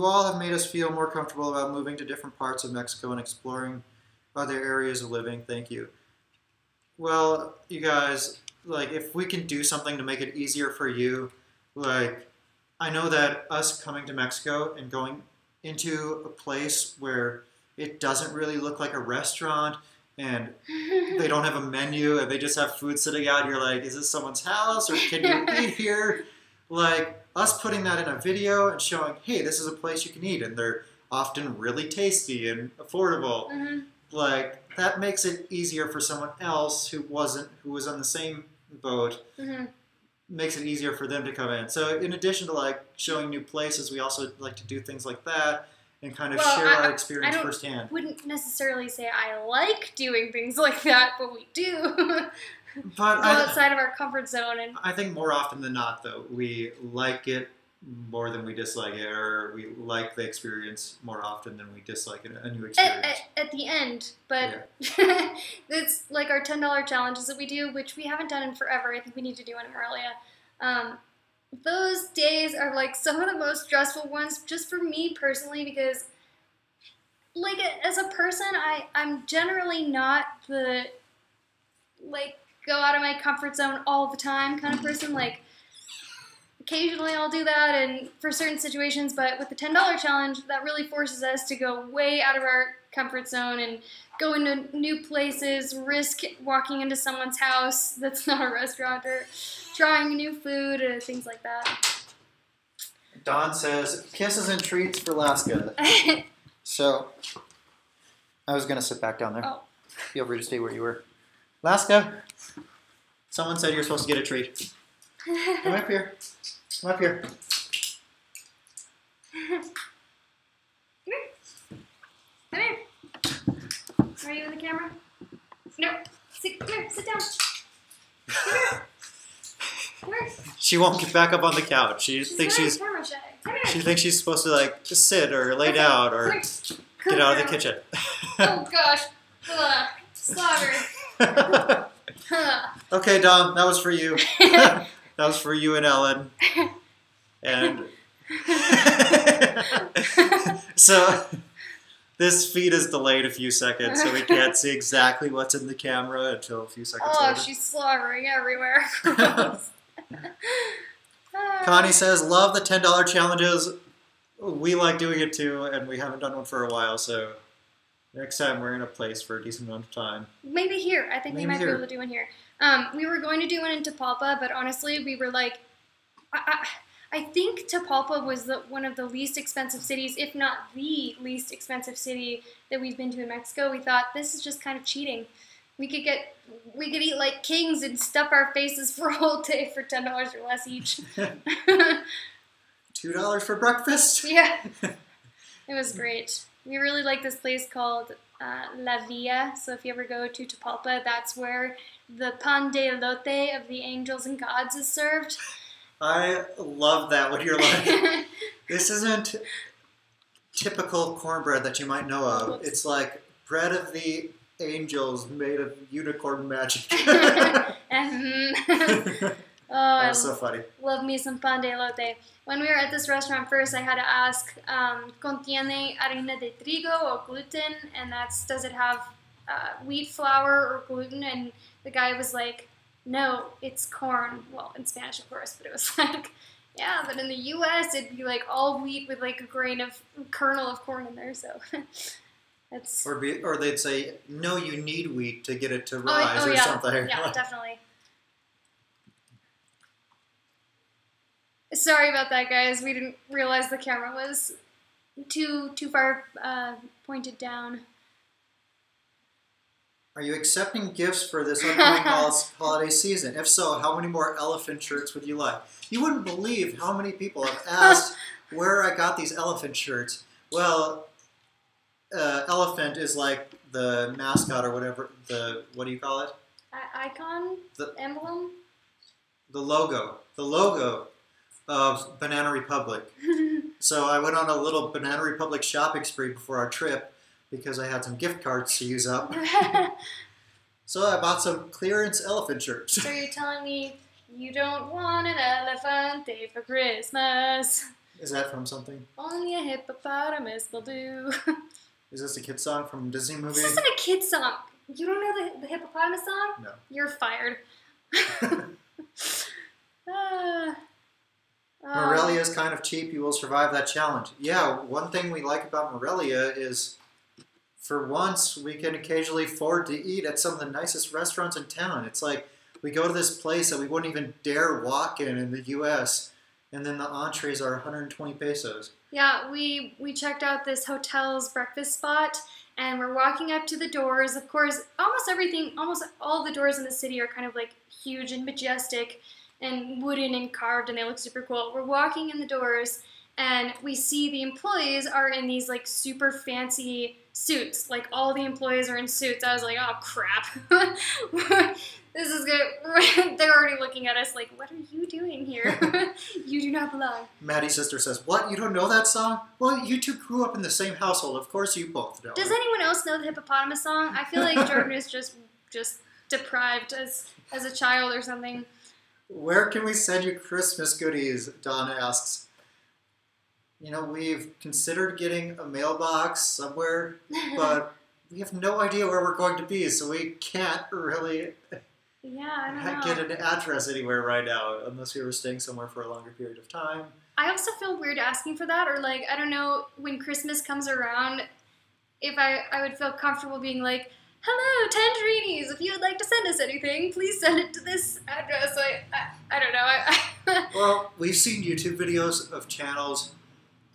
all have made us feel more comfortable about moving to different parts of Mexico and exploring other areas of living. Thank you. Well, you guys, like, if we can do something to make it easier for you, like, I know that us coming to Mexico and going into a place where it doesn't really look like a restaurant and they don't have a menu and they just have food sitting out, you're like, is this someone's house or can you eat here? Like, us putting that in a video and showing, hey, this is a place you can eat, and they're often really tasty and affordable. Like, that makes it easier for someone else who was on the same boat. Makes it easier for them to come in. So in addition to like showing new places, we also like to do things like that and kind of share our experience firsthand. I wouldn't necessarily say I like doing things like that, but we do. But go outside of our comfort zone. And I think more often than not, though, we like it more than we dislike it, or we like the experience more often than we dislike a new experience. At the end, but it's like our $10 challenges that we do, which we haven't done in forever. I think we need to do one in Morelia. Those days are like some of the most stressful ones, just for me personally, because like as a person, I'm generally not the like go out of my comfort zone all the time kind of person. Like, occasionally I'll do that and for certain situations, but with the $10 challenge, that really forces us to go way out of our comfort zone and go into new places, risk walking into someone's house that's not a restaurant, or trying new food, or things like that. Don says, kisses and treats for Alaska. So, I was going to sit back down there. Oh. Feel free to stay where you were. Alaska, someone said you're supposed to get a treat. Come up here. Come up here. Come here. Are you in the camera? No. Come here. Sit down. Come here. Come here. She won't get back up on the couch. She thinks she's camera shy. Come here. She thinks she's supposed to like just sit or lay down or get out of the kitchen. Oh gosh. Slobber. Okay, Dom, that was for you. That was for you and Ellen. And so this feed is delayed a few seconds, so we can't see exactly what's in the camera until a few seconds later. She's slobbering everywhere. Connie says, love the $10 challenges. We like doing it too, and we haven't done one for a while, so next time we're in a place for a decent amount of time. Maybe here. I think we might be able to do one here. We were going to do one in Tapalpa, but honestly, we were like, I think Tapalpa was one of the least expensive cities, if not the least expensive city that we've been to in Mexico. We thought, this is just kind of cheating. We could eat like kings and stuff our faces for a whole day for $10 or less each. $2 for breakfast? Yeah. It was great. We really like this place called La Villa. So if you ever go to Tapalpa, that's where the pan de elote of the angels and gods is served. I love that when you're like, this isn't typical cornbread that you might know of. It's like bread of the angels made of unicorn magic. Oh, That I was so funny. love me some pan de elote. When we were at this restaurant first, I had to ask, contiene harina de trigo or gluten? And that's, does it have wheat flour or gluten? And the guy was like, no, it's corn. Well, in Spanish, of course, but it was like, yeah, but in the U.S., it'd be like all wheat with like a kernel of corn in there, so that's... Or they'd say, no, you need wheat to get it to rise or yeah. something. Yeah, definitely. Sorry about that, guys. We didn't realize the camera was too far pointed down. Are you accepting gifts for this upcoming holiday season? If so, how many more elephant shirts would you like? You wouldn't believe how many people have asked where I got these elephant shirts. Well, elephant is like the mascot or whatever. What do you call it? Icon? Emblem? The logo. The logo of Banana Republic. So I went on a little Banana Republic shopping spree before our trip because I had some gift cards to use up. So I bought some clearance elephant shirts. So you're telling me you don't want an elefante for Christmas? Is that from something? Only a hippopotamus will do. Is this a kid's song from a Disney movie? This isn't a kid's song. You don't know the hippopotamus song? No. You're fired. Morelia is kind of cheap. You will survive that challenge. Yeah, one thing we like about Morelia is for once we can occasionally afford to eat at some of the nicest restaurants in town. It's like we go to this place that we wouldn't even dare walk in the U.S., and then the entrees are 120 pesos. Yeah, we checked out this hotel's breakfast spot, and we're walking up to the doors. Of course, almost all the doors in the city are kind of like huge and majestic and wooden and carved, and they look super cool. We're walking in the doors, and we see the employees are in these like super fancy suits. Like all the employees are in suits. I was like, oh crap. This is good. They're already looking at us like, what are you doing here? You do not belong. Maddie's sister says, what? You don't know that song? Well, you two grew up in the same household. Of course you both know Does it. anyone else know the hippopotamus song? I feel like Jordan is just deprived as a child or something. Where can we send you Christmas goodies? Donna asks. You know, we've considered getting a mailbox somewhere, but we have no idea where we're going to be, so we can't really get an address anywhere right now, unless we were staying somewhere for a longer period of time. I also feel weird asking for that, or like, I don't know, when Christmas comes around, if I would feel comfortable being like, hello, Tangerinis, if you would like to send us anything, please send it to this address. I don't know. Well, we've seen YouTube videos of channels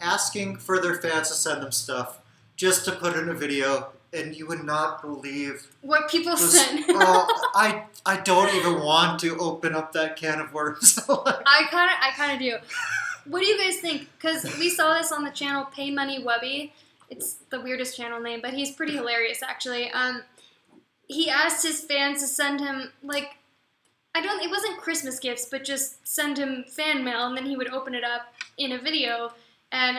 asking for their fans to send them stuff just to put in a video, and you would not believe what people send. I don't even want to open up that can of worms. I kind of do. What do you guys think? Because we saw this on the channel Pay Money Webby. It's the weirdest channel name, but he's pretty hilarious actually. He asked his fans to send him like, it wasn't Christmas gifts, but just send him fan mail, and then he would open it up in a video. And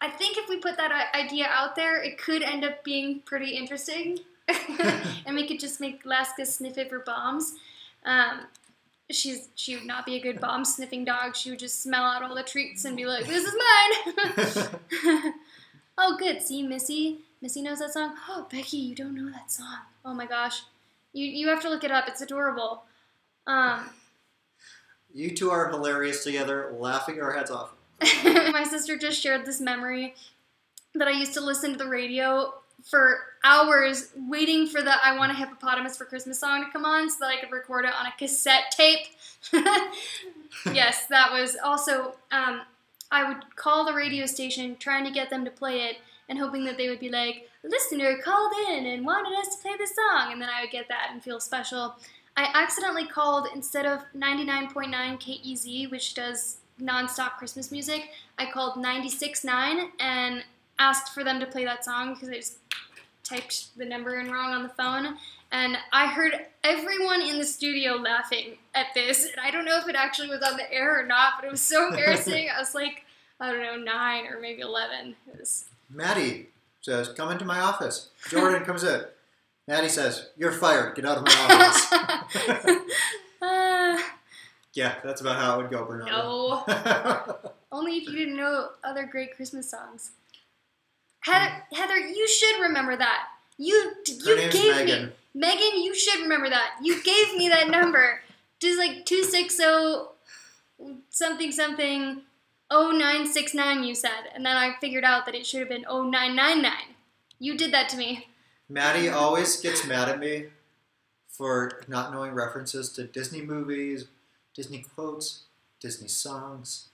I think if we put that idea out there, it could end up being pretty interesting. And we could just make Laska sniff it for bombs. She would not be a good bomb sniffing dog. She would just smell out all the treats and be like, this is mine. Oh, good. See, Missy knows that song. Oh, Becky, you don't know that song. Oh my gosh. You have to look it up. It's adorable. You two are hilarious together, laughing our heads off. My sister just shared this memory that I used to listen to the radio for hours waiting for the I Want a Hippopotamus for Christmas song to come on so that I could record it on a cassette tape. Yes, that was also, I would call the radio station trying to get them to play it and hoping that they would be like, listener called in and wanted us to play this song, and then I would get that and feel special. I accidentally called, instead of 99.9 KEZ, which does non-stop Christmas music, I called 96.9 and asked for them to play that song because I just typed the number in wrong on the phone, and I heard everyone in the studio laughing at this, and I don't know if it actually was on the air or not, but it was so embarrassing. I was like, I don't know, 9 or maybe 11. It was... Maddie says, come into my office. Jordan comes in. Maddie says, you're fired. Get out of my office. Yeah, that's about how it would go, Bernardo. No. Only if you didn't know other great Christmas songs. Heather, you should remember that. You name's gave Megan. me Megan. You should remember that. You gave me that number. Just like 260 something something 0969. You said, and then I figured out that it should have been 0999. You did that to me. Maddie always gets mad at me for not knowing references to Disney movies, Disney quotes, Disney songs,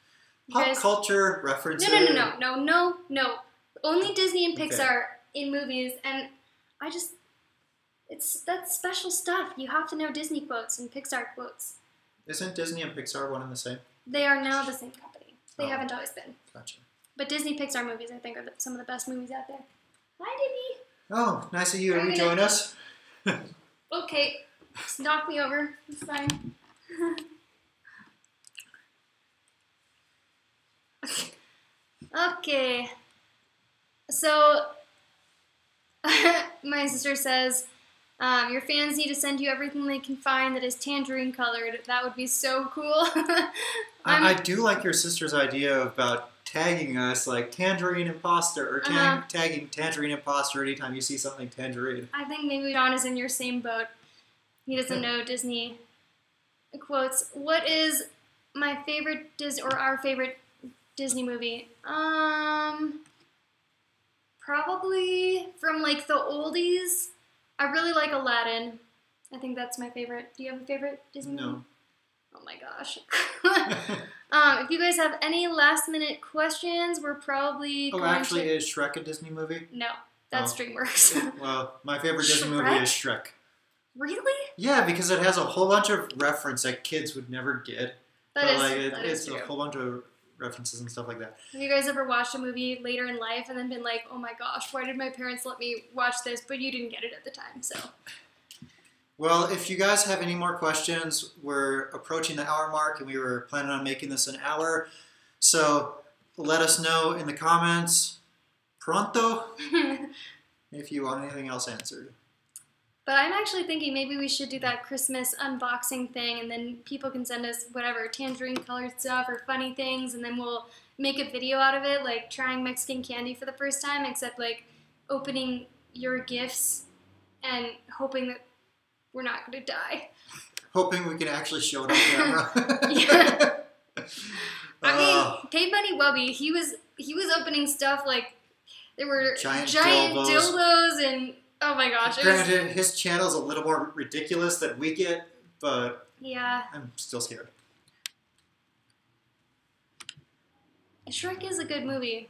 pop culture references. No. Only Disney and Pixar Okay. in movies, and that's special stuff. You have to know Disney quotes and Pixar quotes. Isn't Disney and Pixar one and the same? They are now the same company. They Oh. haven't always been. Gotcha. But Disney Pixar movies, I think, are some of the best movies out there. Hi, Disney. Oh, nice of you to rejoin us. Okay, just knock me over. It's fine. Okay. So, my sister says, your fans need to send you everything they can find that is tangerine colored. That would be so cool. I do like your sister's idea about tagging us like Tangerine Imposter or tagging Tangerine Imposter anytime you see something tangerine. I think maybe Don is in your same boat. He doesn't know Disney quotes. What is my favorite or our favorite Disney movie? Probably from like the oldies. I really like Aladdin. I think that's my favorite. Do you have a favorite Disney movie? No. Oh my gosh. If you guys have any last minute questions, we're probably Oh, going actually, to... is Shrek a Disney movie? No, that's Oh. DreamWorks. Well, my favorite Disney movie Shrek? is Shrek. Really? Yeah, because it has a whole bunch of reference that kids would never get. That It's is true. a whole bunch of references and stuff like that. Have you guys ever watched a movie later in life and then been like, oh my gosh, why did my parents let me watch this? But you didn't get it at the time, so. Well, if you guys have any more questions, we're approaching the hour mark and we were planning on making this an hour. So let us know in the comments pronto if you want anything else answered. But I'm actually thinking maybe we should do that Christmas unboxing thing, and then people can send us whatever, tangerine colored stuff or funny things, and then we'll make a video out of it, like trying Mexican candy for the first time, except like opening your gifts and hoping that we're not going to die. Hoping we can actually show it on camera. Yeah. I mean, Paid Bunny Wubby, he was opening stuff like there were giant dildos and oh my gosh. Granted, his channel's a little more ridiculous than we get, but yeah, I'm still scared. Shrek is a good movie.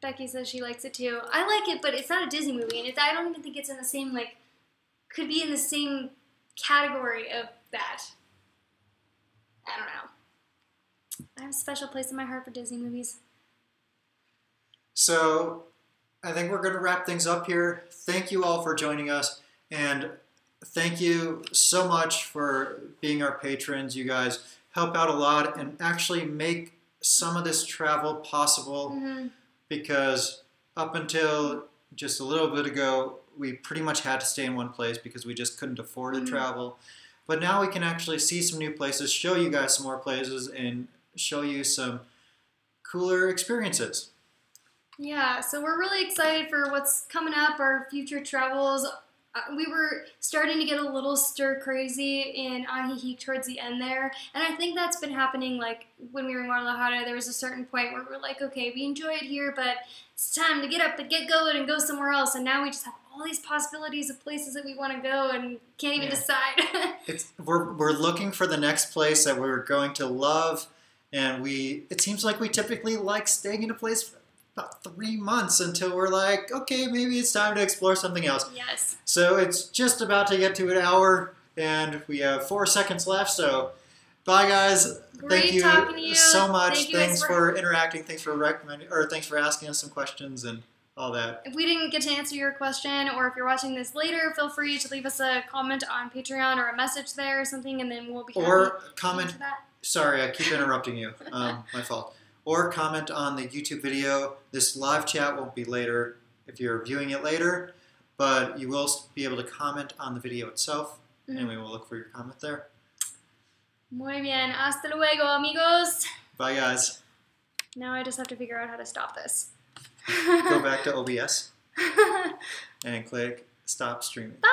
Becky says she likes it too. I like it, but it's not a Disney movie, and I don't even think it's in the same, like, could be in the same category of that. I don't know. I have a special place in my heart for Disney movies. So, I think we're going to wrap things up here. Thank you all for joining us, and thank you so much for being our patrons. You guys help out a lot and actually make some of this travel possible because up until just a little bit ago, we pretty much had to stay in one place because we just couldn't afford to travel. But now we can actually see some new places, show you guys some more places, and show you some cooler experiences. Yeah, so we're really excited for what's coming up, our future travels. We were starting to get a little stir crazy in Ajijic towards the end there, and I think that's been happening. Like when we were in Guadalajara, there was a certain point where we're like, okay, we enjoy it here, but it's time to get up and get going and go somewhere else. And now we just have all these possibilities of places that we want to go and can't even decide. We're looking for the next place that we're going to love, and it seems like we typically like staying in a place for about 3 months until we're like, okay, maybe it's time to explore something else. Yes. So it's just about to get to an hour, and we have 4 seconds left. So bye, guys. Great talking to you so much. Thanks for interacting. Thanks for recommending, or thanks for asking us some questions and all that. If we didn't get to answer your question, or if you're watching this later, feel free to leave us a comment on Patreon or a message there or something, and then we'll be happy Or to comment. answer that. Sorry, I keep interrupting you. My fault. Or comment on the YouTube video. This live chat won't be later if you're viewing it later, but you will be able to comment on the video itself, and we will look for your comment there. Muy bien. Hasta luego, amigos. Bye, guys. Now I just have to figure out how to stop this. Go back to OBS and click stop streaming. Bye.